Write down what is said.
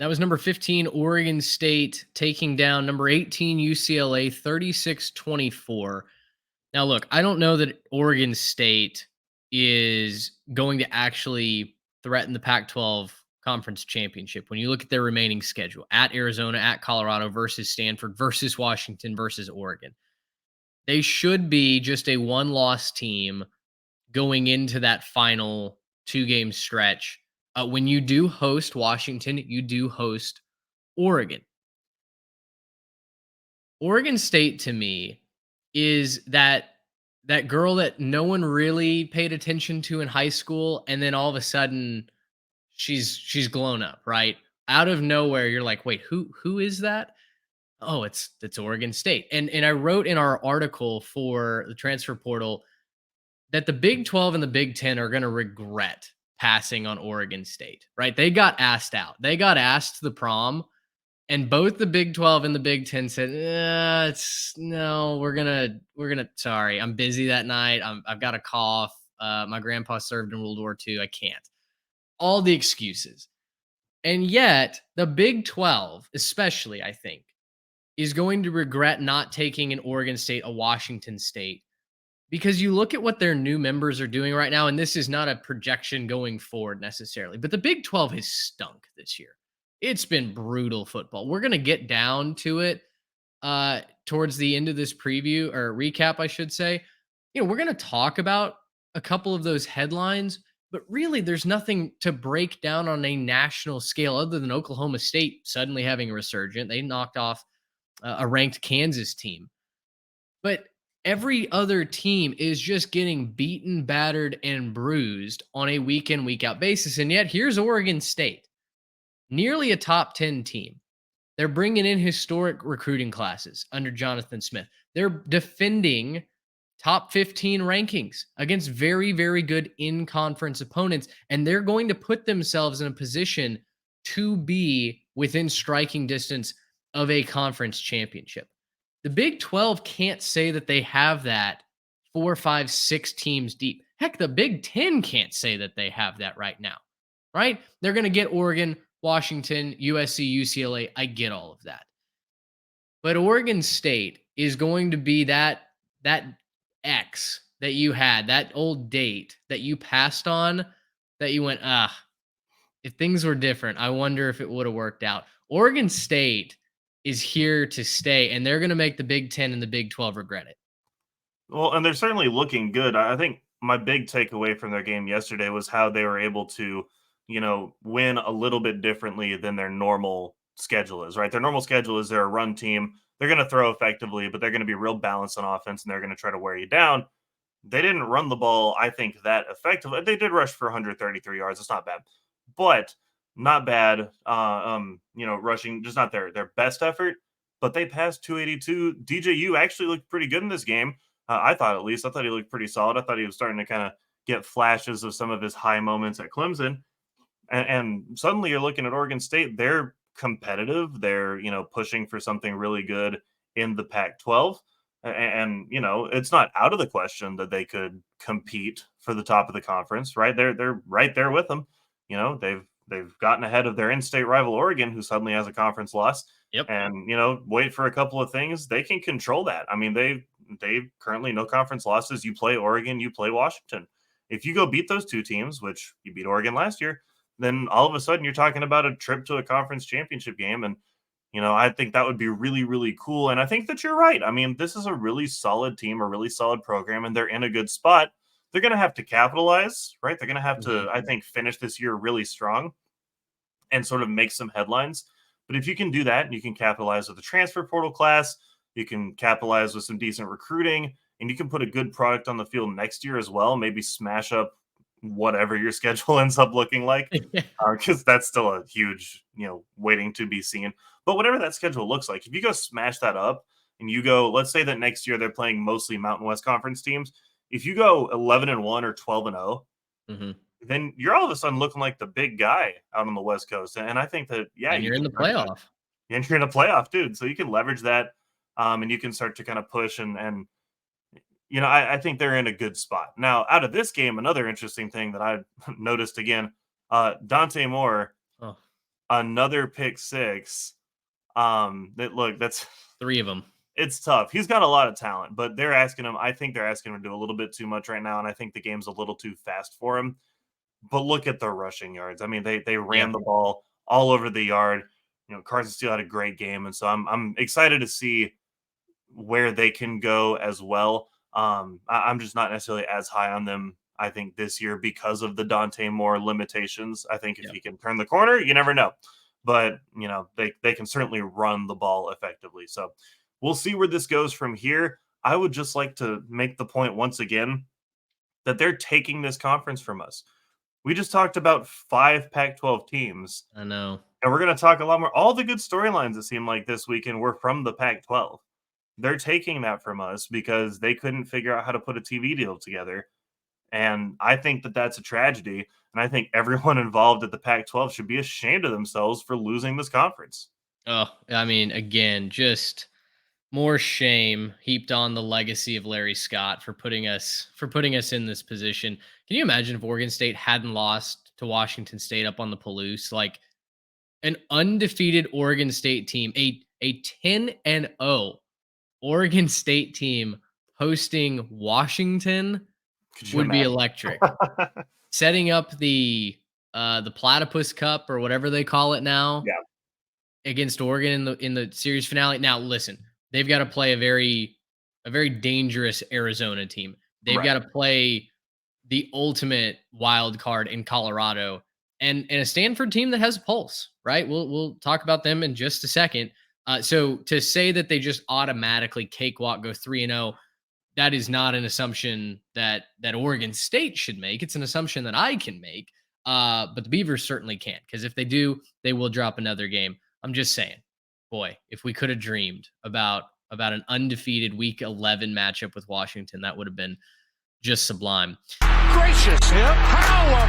That was number 15, Oregon State, taking down number 18, UCLA, 36-24. Now, look, I don't know that Oregon State is going to actually threaten the Pac 12 conference championship. When you look at their remaining schedule at Arizona, at Colorado versus Stanford versus Washington versus Oregon, they should be just a one loss team going into that final 2 game stretch. When you do host Washington, you do host Oregon. Oregon State to me is that girl that no one really paid attention to in high school, and then all of a sudden she's blown up, right? Out of nowhere, you're like, wait, who is that? Oh, it's Oregon State. And I wrote in our article for the transfer portal that the Big 12 and the Big 10 are going to regret passing on Oregon State, right? They got asked out. They got asked to the prom, and both the Big 12 and the Big 10 said, it's no, we're gonna sorry, I'm busy that night. I've got a cough. My grandpa served in World War II. I can't. All the excuses. And yet, the Big 12, especially, I think, is going to regret not taking an Oregon State, a Washington State, because you look at what their new members are doing right now, and this is not a projection going forward necessarily, but the Big 12 has stunk this year. It's been brutal football. We're going to get down to it towards the end of this preview or recap, I should say. We're going to talk about a couple of those headlines, but really there's nothing to break down on a national scale other than Oklahoma State suddenly having a resurgent. They knocked off a ranked Kansas team. But every other team is just getting beaten, battered, and bruised on a week in, week out basis. And yet, here's Oregon State, nearly a top 10 team. They're bringing in historic recruiting classes under Jonathan Smith. They're defending top 15 rankings against very, very good in conference opponents. And they're going to put themselves in a position to be within striking distance of a conference championship. The Big 12 can't say that they have that 4, 5, 6 teams deep. Heck, the Big 10 can't say that they have that right now, right? They're going to get Oregon, Washington, USC, UCLA. I get all of that. But Oregon State is going to be that X that you had, that old date that you passed on, that you went, if things were different, I wonder if it would have worked out. Oregon State is here to stay, and they're going to make the Big 10 and the Big 12 regret it. Well, and they're certainly looking good. I think my big takeaway from their game yesterday was how they were able to, win a little bit differently than their normal schedule is, right? Their normal schedule is they're a run team. They're going to throw effectively, but they're going to be real balanced on offense, and they're going to try to wear you down. They didn't run the ball, I think, that effectively. They did rush for 133 yards. It's not bad, but not bad. Rushing, just not their best effort, but they passed 282. DJU actually looked pretty good in this game. I thought, at least. I thought he looked pretty solid. I thought he was starting to kind of get flashes of some of his high moments at Clemson. And suddenly you're looking at Oregon State. They're competitive. They're, pushing for something really good in the Pac-12. And it's not out of the question that they could compete for the top of the conference, right? They're right there with them. They've gotten ahead of their in-state rival Oregon, who suddenly has a conference loss. Yep. And wait for a couple of things. They can control that. I mean, they currently no conference losses. You play Oregon, you play Washington. If you go beat those two teams, which you beat Oregon last year, then all of a sudden you're talking about a trip to a conference championship game. And I think that would be really, really cool. And I think that you're right. I mean, this is a really solid team, a really solid program, and they're in a good spot. They're going to have to capitalize, right? They're going to have to, I think, finish this year really strong and sort of make some headlines. But if you can do that and you can capitalize with the transfer portal class, you can capitalize with some decent recruiting, and you can put a good product on the field next year as well, maybe smash up whatever your schedule ends up looking like, because that's still a huge, waiting to be seen. But whatever that schedule looks like, if you go smash that up and you go, let's say that next year they're playing mostly Mountain West Conference teams. If you go 11-1 or 12-0, then you're all of a sudden looking like the big guy out on the West Coast. And I think that, and you're in the playoff. And you're in a playoff, dude. So you can leverage that, and you can start to kind of push and I think they're in a good spot. Now, out of this game, another interesting thing that I noticed again, Dante Moore another pick six. That's 3 of them. it's tough. He's got a lot of talent, but they're asking him. I think they're asking him to do a little bit too much right now, and I think the game's a little too fast for him. But look at the rushing yards. I mean, they ran Yep. the ball all over the yard. Carson Steele had a great game, and so I'm excited to see where they can go as well. I'm just not necessarily as high on them, I think, this year because of the Dante Moore limitations. I think if Yep. he can turn the corner, you never know. But, they can certainly run the ball effectively. So we'll see where this goes from here. I would just like to make the point once again that they're taking this conference from us. We just talked about 5 Pac-12 teams, I know. and we're going to talk a lot more. All the good storylines, it seemed like this weekend, were from the Pac-12. They're taking that from us because they couldn't figure out how to put a TV deal together. And I think that that's a tragedy. And I think everyone involved at the Pac-12 should be ashamed of themselves for losing this conference. Oh, I mean, again, just more shame heaped on the legacy of Larry Scott for putting us in this position. Can you imagine if Oregon State hadn't lost to Washington State up on the Palouse? Like an undefeated Oregon State team, a 10-0 Oregon State team hosting Washington Could you would be imagine? electric. Setting up the Platypus Cup or whatever they call it now Yeah. against Oregon in the series finale. Now, listen, they've got to play a very dangerous Arizona team. They've Right. got to play the ultimate wild card in Colorado and a Stanford team that has a pulse, right? We'll talk about them in just a second. So to say that they just automatically cakewalk go 3-0, that is not an assumption that Oregon State should make. It's an assumption that I can make. But the Beavers certainly can't, because if they do, they will drop another game. I'm just saying, boy, if we could have dreamed about an undefeated Week 11 matchup with Washington, that would have been just sublime. Gracious hip. How